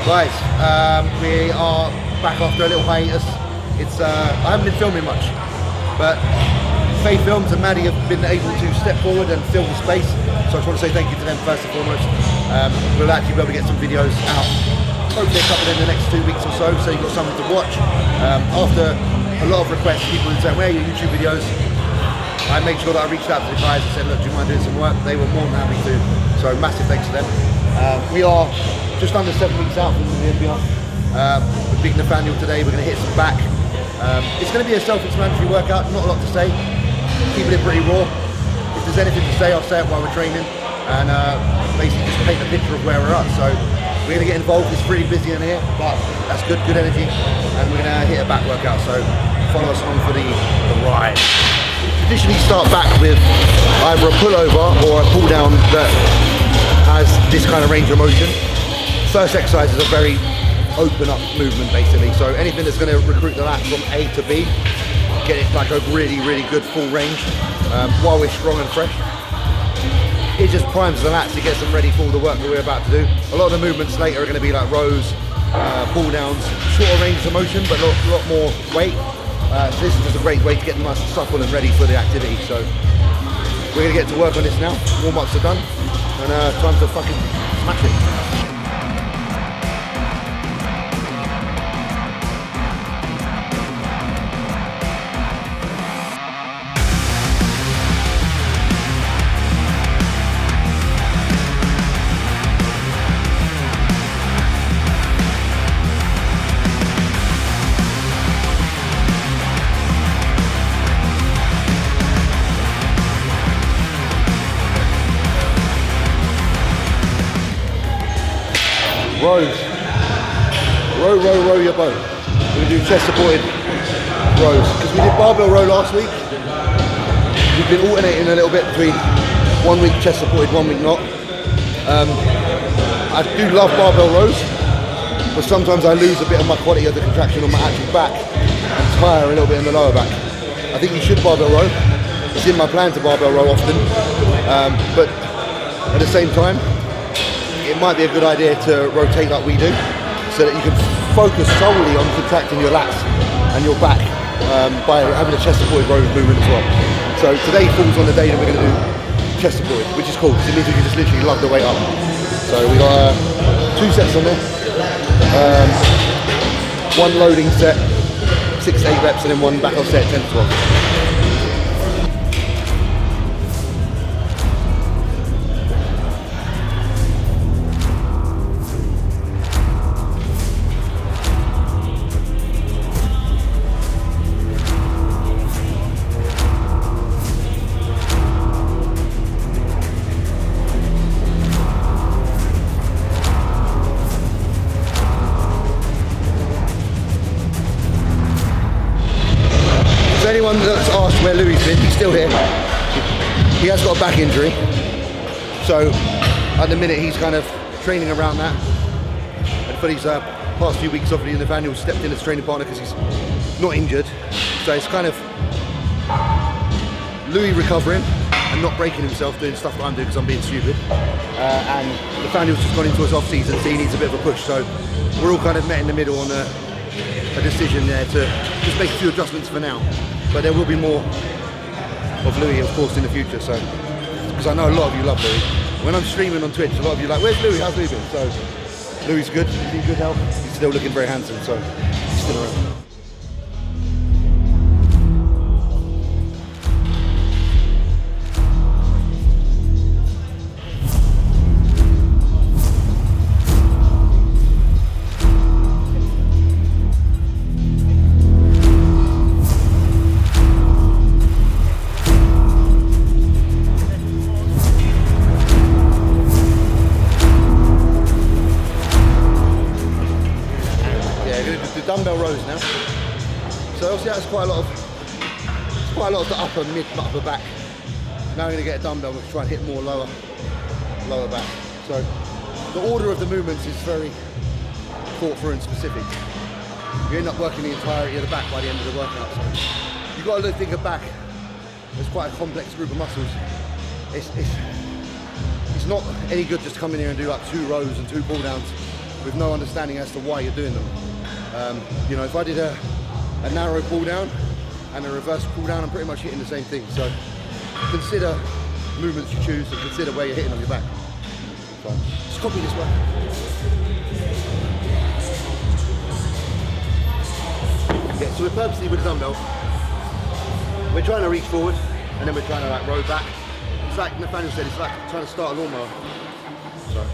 Guys, we are back after a little hiatus. I haven't been filming much, but Faye Films and Maddie have been able to step forward and film the space. So I just want to say thank you to them first and foremost. We'll actually be able to get some videos out, hopefully a couple in the next 2 weeks or so you've got something to watch. After a lot of requests, people would say, where are your YouTube videos? I made sure that I reached out to the guys and said, look, do you mind doing some work? They were more than happy to, so massive thanks to them. We are just under 7 weeks out from the Olympia. We're beating Nathaniel today, we're going to hit some back. It's going to be a self-explanatory workout, not a lot to say. Keeping it pretty raw. If there's anything to say, I'll say it while we're training. And basically just paint a picture of where we're at. So we're going to get involved, it's pretty busy in here, but that's good energy. And we're going to hit a back workout, so follow us on for the ride. Traditionally start back with either a pullover or a pull down that has this kind of range of motion. First exercise is a very open up movement basically, so anything that's going to recruit the lats from A to B, get it like a really good full range while we're strong and fresh. It just primes the lats, it gets them ready for the work that we're about to do. A lot of the movements later are going to be like rows, pull downs, shorter ranges of motion but a lot more weight. So this is just a great way to get them nice and supple and ready for the activity. So we're going to get to work on this now. Warm-ups are done and time to fucking smash it. Rows. Row your boat. We're going to do chest supported rows. Because we did barbell row last week. We've been alternating a little bit between 1 week chest supported, 1 week not. I do love barbell rows, but sometimes I lose a bit of my quality of the contraction on my actual back and tire a little bit in the lower back. I think you should barbell row. It's in my plan to barbell row often. But at the same time, it might be a good idea to rotate like we do, so that you can focus solely on contracting your lats and your back by having a chest supported row movement as well. So today falls on the day that we're going to do chest supported, which is cool because it means we can just literally lug the weight up. So we got 2 sets on there, 1 loading set, 6 to 8 reps, and then 1 back off set, 10 to 12. Anyone that's asked where Louis been, he's still here. He has got a back injury, so at the minute he's kind of training around that. And for these past few weeks, obviously Nathaniel stepped in as training partner because he's not injured. So it's kind of Louis recovering and not breaking himself doing stuff that I'm doing because I'm being stupid. And Nathaniel's just gone into his off season, so he needs a bit of a push. So we're all kind of met in the middle on a decision there to just make a few adjustments for now. But there will be more of Louis, of course, in the future. So, because I know a lot of you love Louis. When I'm streaming on Twitch, a lot of you are like, "Where's Louis? How's Louis been?" So, Louis good. He's in good health. He's still looking very handsome. So, he's still around. Dumbbell rows now. So obviously that's quite a lot of the upper, mid, upper back. Now I'm going to get a dumbbell and try and hit more lower back. So the order of the movements is very thought through and specific. You end up working the entirety of the back by the end of the workout. So you've got to think of back as quite a complex group of muscles. It's not any good just come in here and do like 2 rows and 2 pull downs. with no understanding as to why you're doing them. You know, if I did a narrow pull down and a reverse pull down, I'm pretty much hitting the same thing. So consider movements you choose and consider where you're hitting on your back. So just copy this one. Yeah, so we're purposely with the dumbbell, we're trying to reach forward and then we're trying to like row back. It's like Nathaniel said, it's like trying to start a lawnmower. So.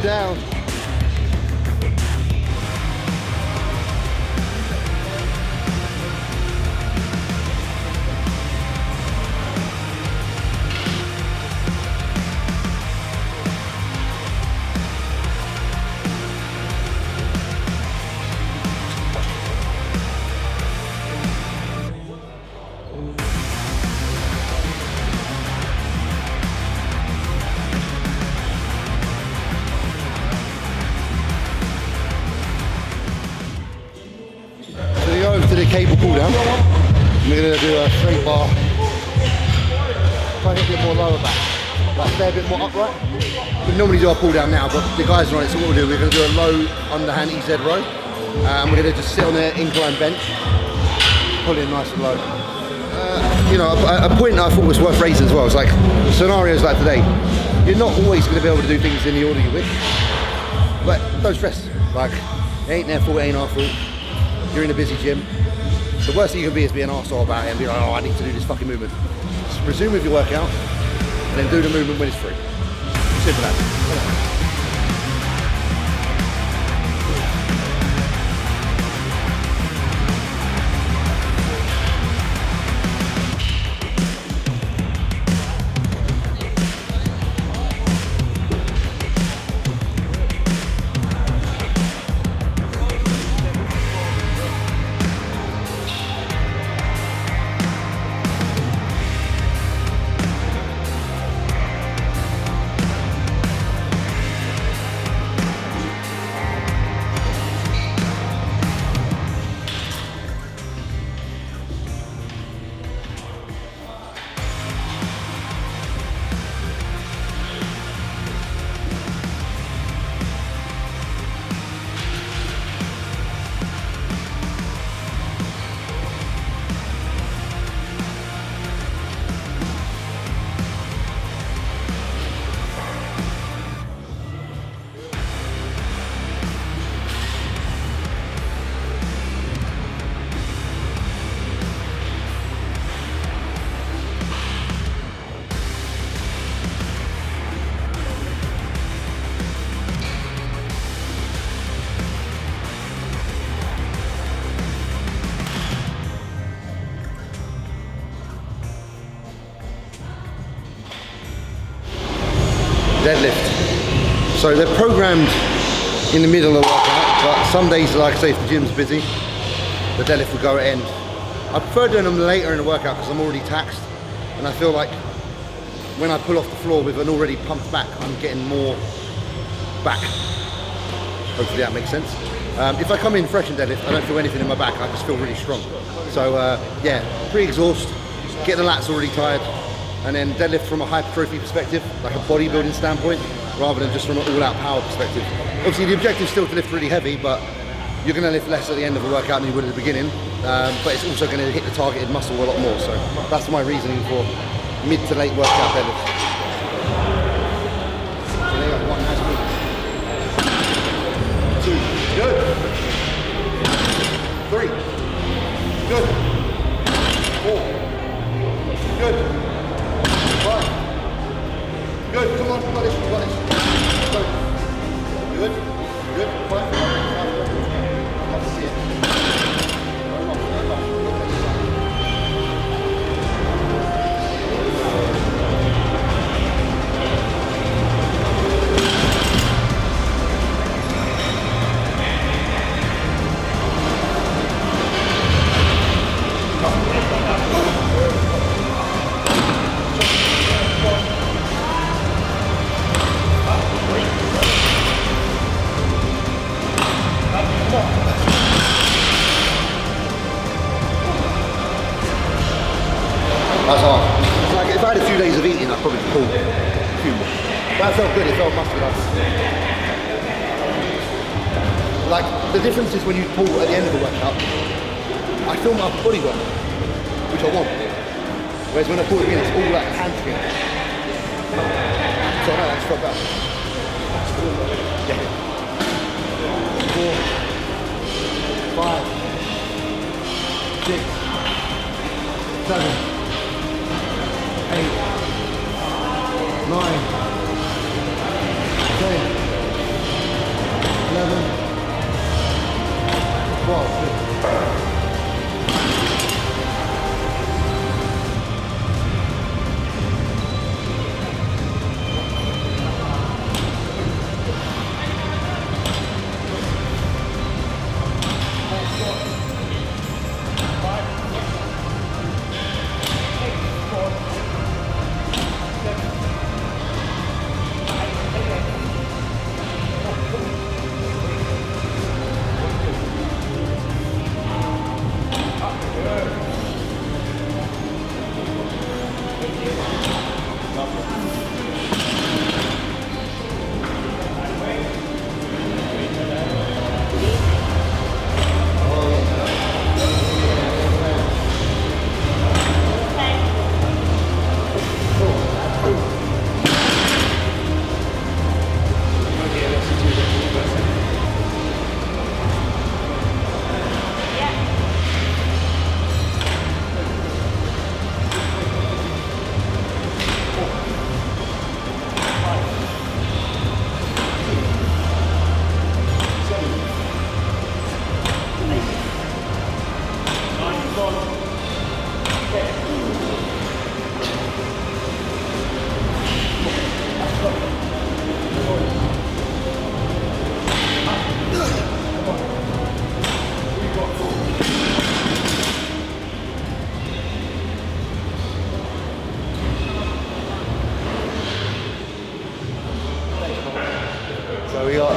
Down. To the cable pull down. We're going to do a straight bar. Try to get a bit more lower back. Like stay a bit more upright. We normally do our pull down now, but the guys are on it, so what we'll do, we're going to do a low underhand EZ row. And we're going to just sit on the incline bench, pull in nice and low. You know, a point I thought was worth raising as well. It's like scenarios like today. You're not always going to be able to do things in the order you wish, but don't stress. Like, it ain't their fault, it ain't our fault. You're in a busy gym. The worst thing you can be is be an arsehole about it and be like, oh, I need to do this fucking movement. Just resume with your workout and then do the movement when it's free. Simple as. Deadlift. So they're programmed in the middle of the workout, but some days, like I say, if the gym's busy, the deadlift will go at end. I prefer doing them later in the workout because I'm already taxed, and I feel like when I pull off the floor with an already pumped back, I'm getting more back. Hopefully that makes sense. If I come in fresh and deadlift, I don't feel anything in my back, I just feel really strong. So yeah, pre-exhaust, get the lats already tired, and then deadlift from a hypertrophy perspective, like a bodybuilding standpoint, rather than just from an all-out power perspective. Obviously the objective is still to lift really heavy, but you're going to lift less at the end of the workout than you would at the beginning, but it's also going to hit the targeted muscle a lot more, so that's my reasoning for mid to late workout deadlift. So there you go, 1 nice move. 2, good. 3, good. 4, good. 5, good, come on, you got this, you got this. Go. Good, good, 5, love to see it. Very much, very much. That's hard. It's like if I had a few days of eating, I'd probably pull a few more. That felt good, it felt muscular. Like, the difference is when you pull at the end of the workout, I feel my body work, which I want. Whereas when I pull it in, it's all like hamstring. So no, that's fucked up. Yeah. 4, 5, 6, 7. 8, 9, 10, 11, 12. So we got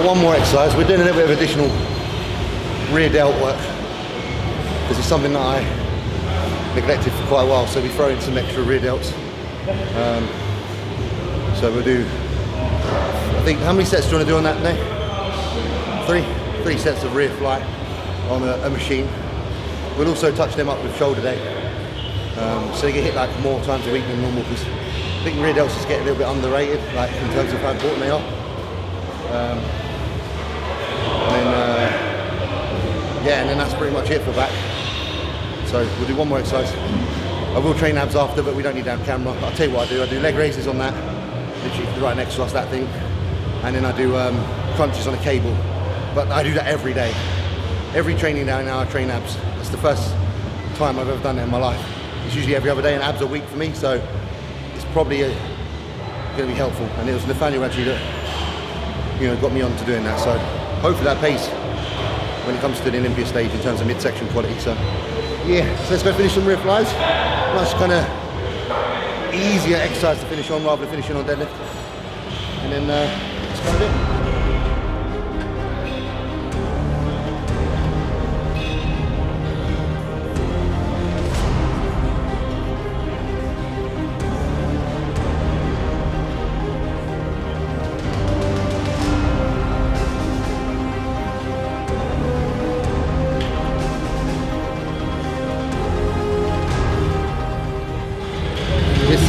one more exercise. We're doing a little bit of additional rear delt work. This is something that I neglected for quite a while, so we throw in some extra rear delts. So we'll do, I think, how many sets do you want to do on that day? Three sets of rear fly on a machine. We'll also touch them up with shoulder day. So you get hit like more times a week than normal, because I think rear delts just get a little bit underrated, like in terms of how important they are. And then that's pretty much it for back. So we'll do one more exercise. I will train abs after, but we don't need that on camera. I'll tell you what I do. I do leg raises on that, literally right next to us, that thing. And then I do crunches on a cable. But I do that every day. Every training day now I train abs. That's the first time I've ever done it in my life. It's usually every other day, and abs are weak for me, so it's probably going to be helpful. And it was Nathaniel actually that got me on to doing that. So hopefully that pays when it comes to the Olympia stage in terms of midsection quality. So yeah, so let's go finish some rear flies. Nice kind of easier exercise to finish on rather than finishing on deadlift. And then let's kind of do it.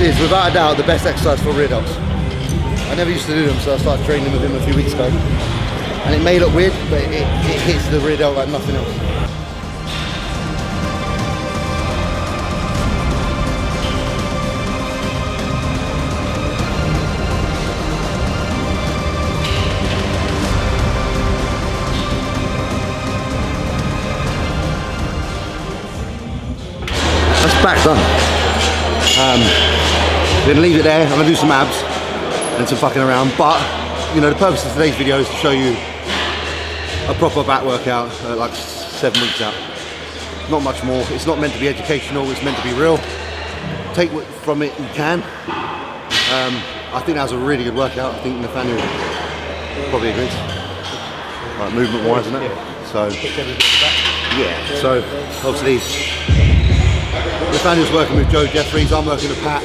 This is without a doubt the best exercise for rear delts. I never used to do them, so I started training with him a few weeks ago. And it may look weird, but it hits the rear delt like nothing else. That's back done. We're gonna leave it there. I'm gonna do some abs and some fucking around, but the purpose of today's video is to show you a proper back workout like 7 weeks out. Not much more. It's not meant to be educational, it's meant to be real. Take from it you can. I think that was a really good workout. I think Nathaniel probably agrees. like movement-wise, isn't it? So yeah. So obviously, Nathaniel's working with Joe Jeffries. I'm working with Pat.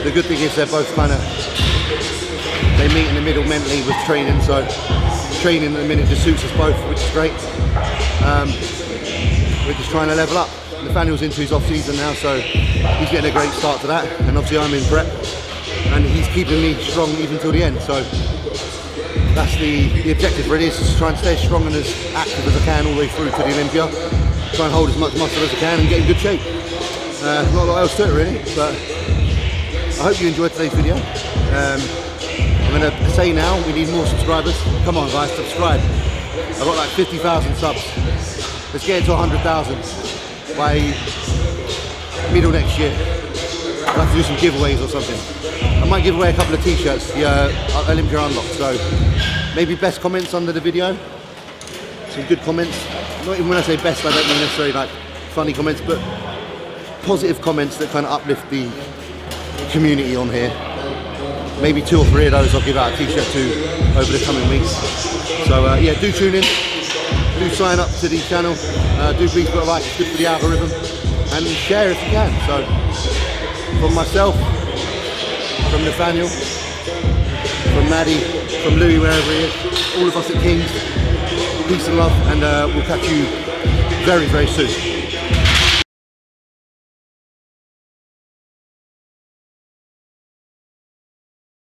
The good thing is they're both they meet in the middle mentally with training. So training at the minute just suits us both, which is great. We're just trying to level up. Nathaniel's into his off season now, so he's getting a great start to that. And obviously I'm in prep, and he's keeping me strong even till the end. So that's the objective really, is to try and stay as strong and as active as I can all the way through to the Olympia. Try and hold as much muscle as I can and get in good shape. Not a lot else to it really, but I hope you enjoyed today's video. I'm going to say now, we need more subscribers. Come on guys, subscribe. I've got like 50,000 subs. Let's get it to 100,000 by middle next year. I'll have to do some giveaways or something. I might give away a couple of t-shirts, the Olympia Unlocked. So maybe best comments under the video. Some good comments. Not even when I say best, I don't mean necessarily like funny comments, but positive comments that kind of uplift the community on here. Maybe 2 or 3 of those I'll give out a t-shirt to over the coming weeks. So yeah, do tune in, do sign up to the channel, do please put a like, it's good for the algorithm, and share if you can. So from myself, from Nathaniel, from Maddie, from Louis, wherever he is, all of us at Kings, peace and love, and we'll catch you very, very soon.